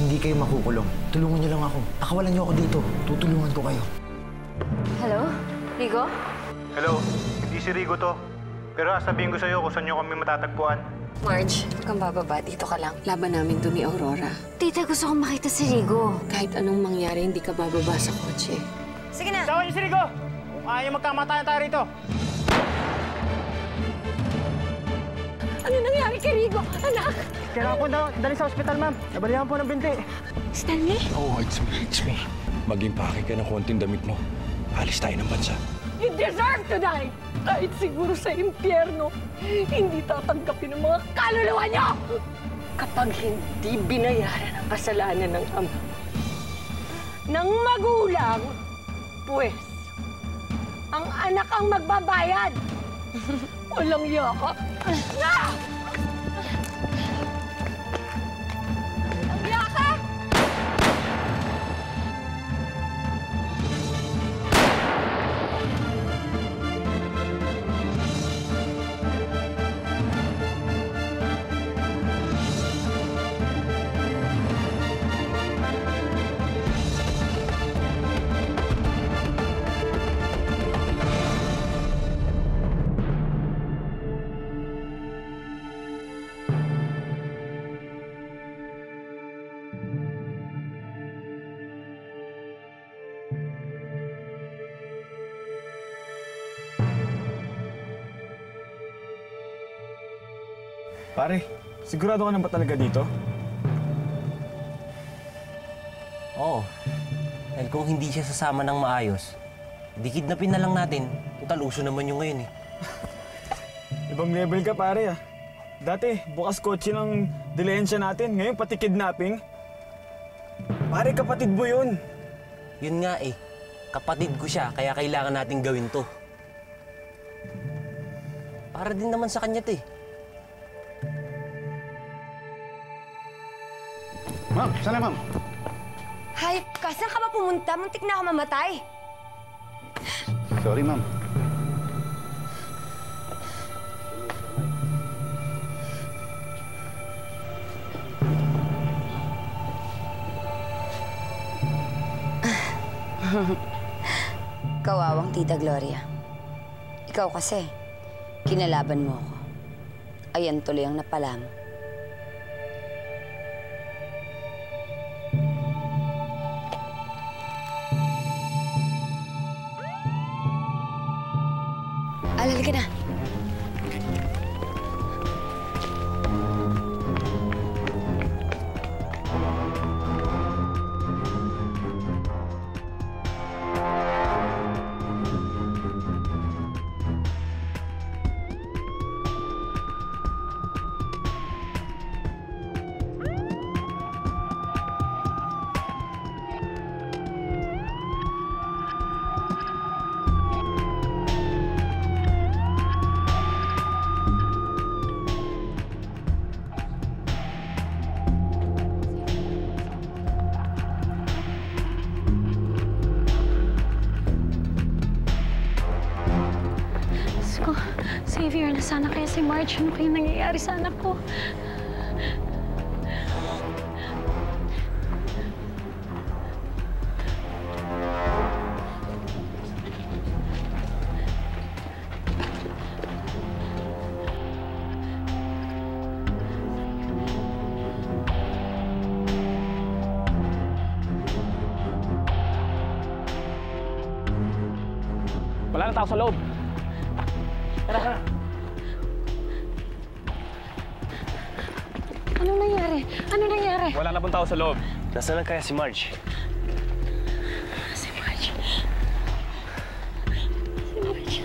hindi kayo makukulong. Tulungan niyo lang ako. Pakawalan niyo ako dito. Tutulungan ko kayo. Hello? Rigo? Hello, hindi si Rigo to. Pero sabihin ko sa'yo kung saan niyo kami matatagpuan. Marge, huwag kang bababa. Dito ka lang. Laban namin to ni Aurora. Tita, gusto kong makita si Rigo. Kahit anong mangyari, hindi ka bababa sa kotse. Sige na. Sawan niyo si Rigo! Kung ayaw magkamatayan tayo rito. Ano nangyari kay Rigo? Anak! Kailangan po dali sa ospital, ma'am. Nabalihan po ng binti. Stanley? Oh, it's me. Maging pake ka ng konting damit mo. Alis tayo ng bansa. You deserve to die! Kahit siguro sa impyerno, hindi tatanggapin ng mga kaluluwa niyo! Kapag hindi binayaran ang kasalanan ng ama, ng magulang, pues, ang anak ang magbabayad! Walang yaka! Ah! Ang yaka! Pare, sigurado ka na ba talaga dito? Oo. Dahil kung hindi siya sasama ng maayos, dikidnapin na lang natin. Total, uso naman yung ngayon eh. Ibang level ka pare ah. Dati, bukas kotse ng dilensya natin. Ngayon, pati kidnapping. Pare, kapatid mo yun. Yun nga eh. Kapatid ko siya, kaya kailangan natin gawin to. Para din naman sa kanya to eh. Ma'am, saan na, ma'am? Hayop ka, saan ka ba pumunta? Muntik na ako mamatay. Sorry, ma'am. Kawawang Tita Gloria. Ikaw kasi, kinalaban mo ako. Ayan tuloy ang napala mo. Alala ka na. Xavier, nasana kaya si Marge? Ano kaya nangyayari sa anak ko? Wala nang tao sa loob. Tara. Anong nangyari? Ano nangyari? Wala na pong tao sa loob. Nasaan lang kaya si Marge? Si Marge. Si Marge.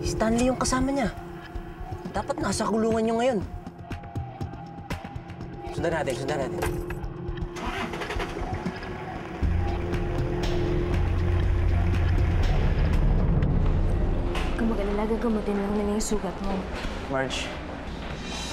Stanley yung kasama niya. Dapat nasa kulungan niyo ngayon. Sundan natin. Kung mag-alala, gagamutin lang nila yung sugat mo. Marge,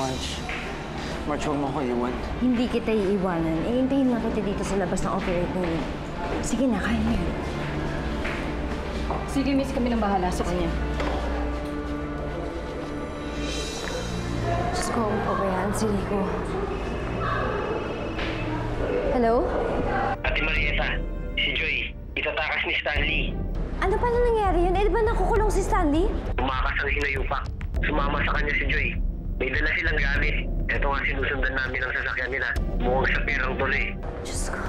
March, huwag mo ako iwan. Hindi kita iiwanan. Hintayin lang kita dito sa labas ng operating room. Sige na, kaya mo yun. Sige, miss, kami nang bahala sa kanya. Diyos ko, pabayaan si Rico. Hello? Ate Marieta, si Joy, itatakas ni Stanley. Ano pa na nangyari yun? Eh, di ba nakukulong si Stanley? Tumakas ang hinayupak. Sumama sa kanya si Joy. May dala silang gamit. Ito nga sinusundan namin ang sasakyan nila. Mukhang sa perang tuloy. Diyos ko.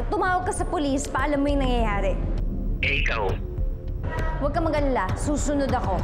Tumawag ka sa polis. Paalam mo yung nangyayari. Eh ikaw, Huwag ka mag-alala. Susunod ako.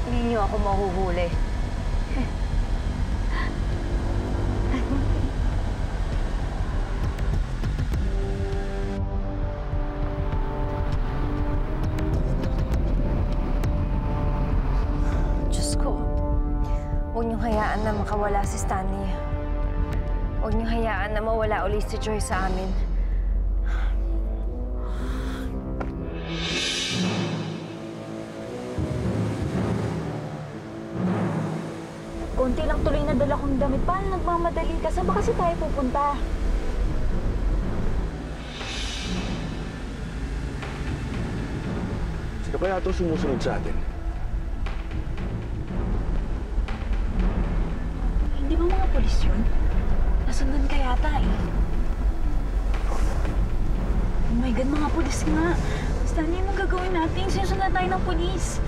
Hindi niyo ako mahuhuli. Diyos ko, huwag niyong hayaan na makawala si Stanley. Huwag niyong hayaan na mawala ulit si Joy sa amin. Konti lang tuloy na dala kong damit. Paano nagmamadali ka? Saan ba kasi tayo pupunta? Sino kaya ito sumusunod sa atin? Hindi ba mga polis yun? Nasundan ka yata eh. Oh my God, mga polis nga. Stanley, anong gagawin natin? Sinusundan tayo ng polis.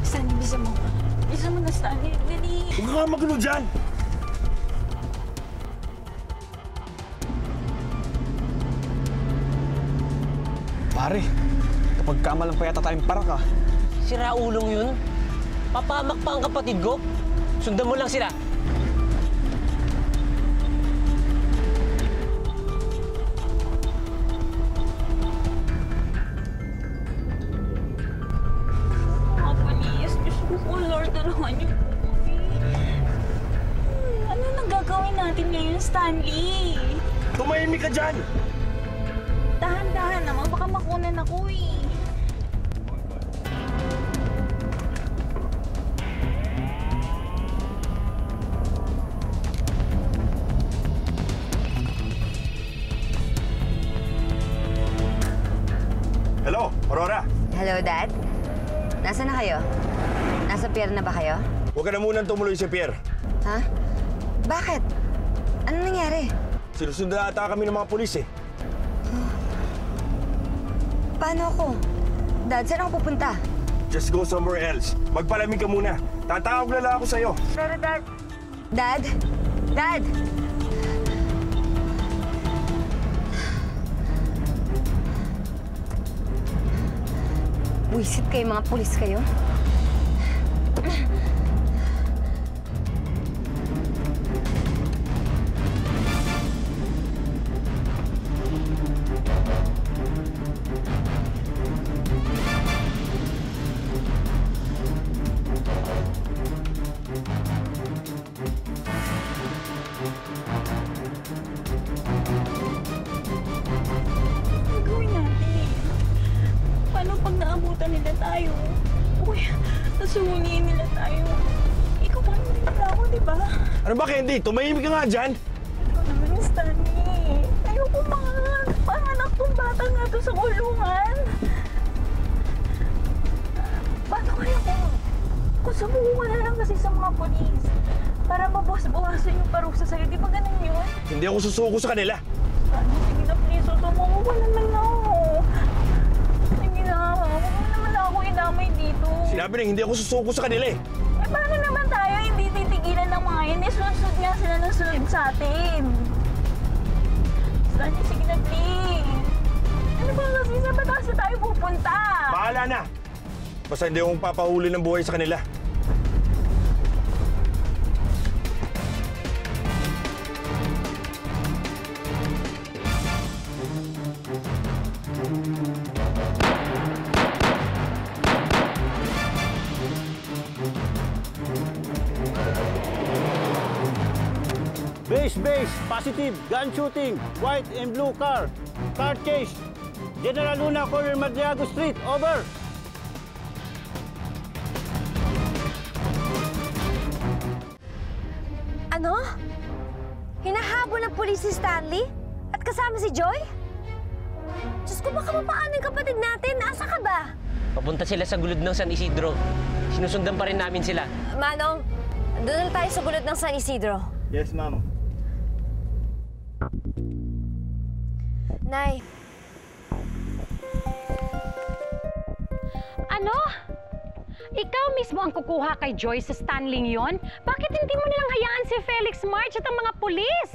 Stanley, bisa mo. Bisa mo na, Stanley. Dali. Huwag ka nga magulo dyan! Pare, kapag kamalang pa yata tayong para ka. Sira ulong yun. Papamak pa ang kapatid ko. Sundan mo lang sila. Mga polis, Diyos ko po, Lord, tulungan niyo po kami. Ano nang gagawin natin ngayon, Stanley? Tumahimik ka dyan! Dahan-dahan naman, baka makunan ako eh. Hello, Aurora! Hello, Dad? Nasaan na kayo? Nasa pier na ba kayo? Huwag ka na munang tumuloy si Pierre. Ha? Bakit? Ano nangyari? Sinusundan ata kami ng mga pulis eh. Paano ako? Dad, saan ako pupunta? Just go somewhere else. Magpalamig ka muna. Tatawag na lang ako sa'yo. Pero Dad, Dad? Dad! Wisit kayo, mga pulis kayo? gagawin natin? Paano pag naabutan nila tayo? Uy, nasuhuli nila tayo. Ikaw pa rin nila ako, di ba? Ano ba, Candy? Tumahimik ka nga dyan! Ikaw naman, Stanley. Ayoko panganak tong bata nga to sa kulungan. Paano kaya kung sumuko na lang kasi sa mga polis para mabawas-bawasan yung parusa sa'yo? Di ba ganun yun? Hindi ako susuko sa kanila. Sige na, please. Sumuko naman ako. sinabi na hindi ako susuko sa kanila eh. Eh, paano naman tayo hindi titigilan ng mga yun? Eh, sunod-sunod nga sila ng sunod sa atin. Stanley, sige na, please. Ano ba kasi sa batas na tayo pupunta? Bahala na! Basta hindi akong papahuli ng buhay sa kanila. Base, positive, gun shooting, white and blue car, car chase, General Luna, corner Madriago Street, over. Ano? Hinahabol ng pulis si Stanley? At kasama si Joy? Diyos ko, baka mapaano yung kapatid natin? Asa ka ba? Papunta sila sa gulod ng San Isidro. Sinusundan pa rin namin sila. Manong, doon na tayo sa gulod ng San Isidro. Yes, ma'am. Nay. Ano? Ikaw mismo ang kukuha kay Joy sa Stanley yon? Bakit hindi mo nilang hayaan si Felix March at ang mga pulis?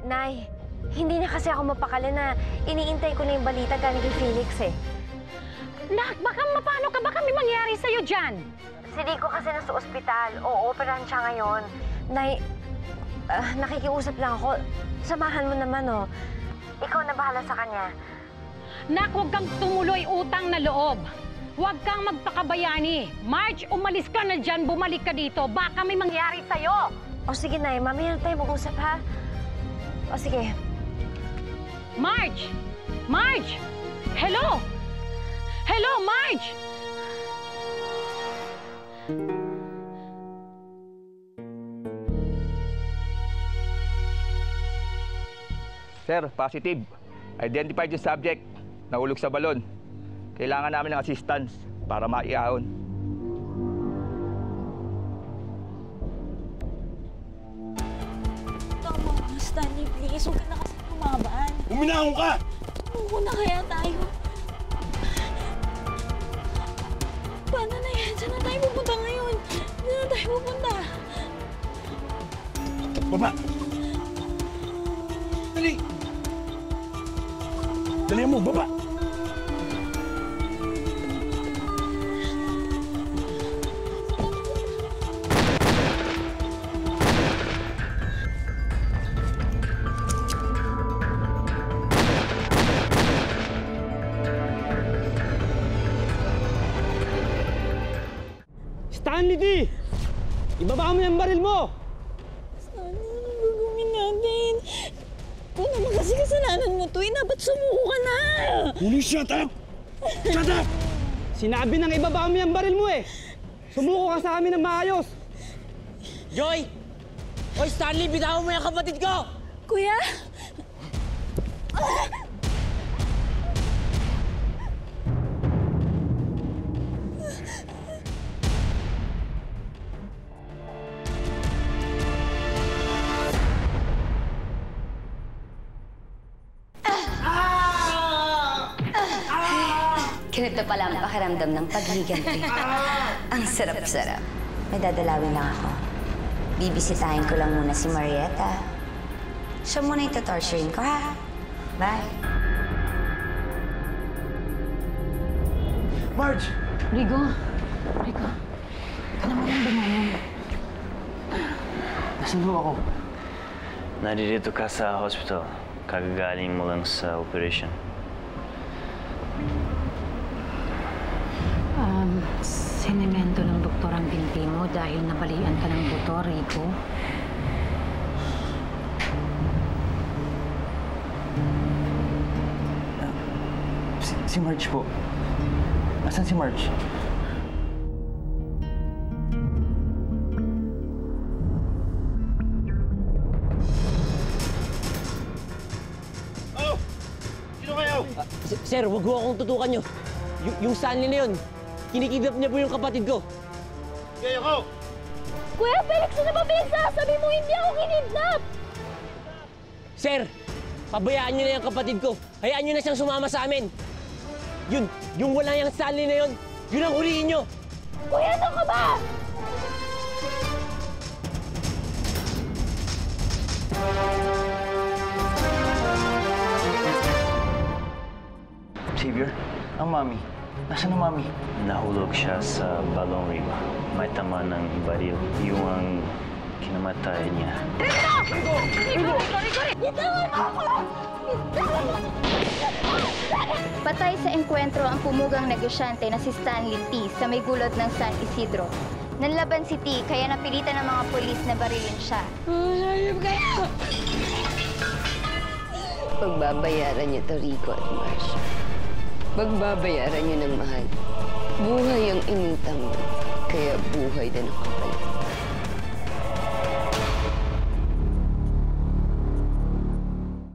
Nay, hindi na kasi ako mapakala na iniintay ko na yung balita galing kay Felix eh. Nak, baka mapano ka? Baka may mangyari sa'yo dyan. Si Rico kasi nasa ospital. Oo-operahan siya ngayon. Nay, nakikiusap lang ako. Samahan mo naman, oh. Ikaw na bahala sa kanya. Nak, huwag kang tumuloy utang na loob. Huwag kang magpakabayani. March, umalis ka na dyan, bumalik ka dito. Baka may mangyari sa'yo. O sige, Nay. Mamaya na tayo mag-usap, ha? O sige. March! March! Hello! Hello, March! Sir, positive. Identified yung subject. Nahulog sa balon. Kailangan namin ng assistance para maiahon. Tama ka, Stanley, please. Huwag ka na kasi lumaban. Uminahon ka! Umuko na kaya tayo. Paano na yan? Saan na tayo pupunta ngayon? Saan na tayo pupunta? Baba! Dali! Dali mo, baba! Stanley D! Ibaba mo yung baril mo! Stanley, ano gagawin natin? Kung naman kasi kasalanan mo to, dapat sumuko ka na! Huli, shut up! Shut up! Sinabi nang ibaba mo yung baril mo eh! Sumuko ka sa amin ng maayos! Joy! Oy, Stanley, bitawan mo yung kapatid ko! Kuya? Ganito pala ang pakiramdam ng paghiganti. Ang sarap-sarap. May dadalawin lang ako. Bibisitahin ko lang muna si Marietta. Siya muna itatorturein ko, ha? Bye. Marge! Rigo, ka naman ang bumayon. Nasaan ho ako? Naririto ka sa hospital. Kagagaling mo lang sa operation. Sinemento ng doktor ang binti mo dahil nabalian ka ng buto, Rico. Si Marge po. Nasaan si Marge? Oh! Sino kayo? Sir, wag ho akong tutukan nyo. Yung Stanley na yun, kinikidnap niya po yung kapatid ko. Kayo ko! Kuya Felix, ano ba pinagsasabi mo? Hindi ako kinidnap! Sir, pabayaan nyo na yung kapatid ko. Hayaan nyo na siyang sumama sa amin. Yung wala yung Stanley na yun, yun ang huliin nyo. Kuya, saan ka ba? Xavier, ang mami. Nasaan ang mami? Nahulog siya sa Balong Riva. May tama ng baril. Yung ang kinamatay niya. Patay sa engkwentro ang pumugang negosyante na si Stanley T. sa may gulod ng San Isidro. Nanlaban si T. kaya napilitan ng mga pulis na barilin siya. Pagbabayaran niyo to, Rico at Marcia. Pagbabayaran niyo ng mahal. Buhay ang inutang mo, kaya buhay din ang kapalit.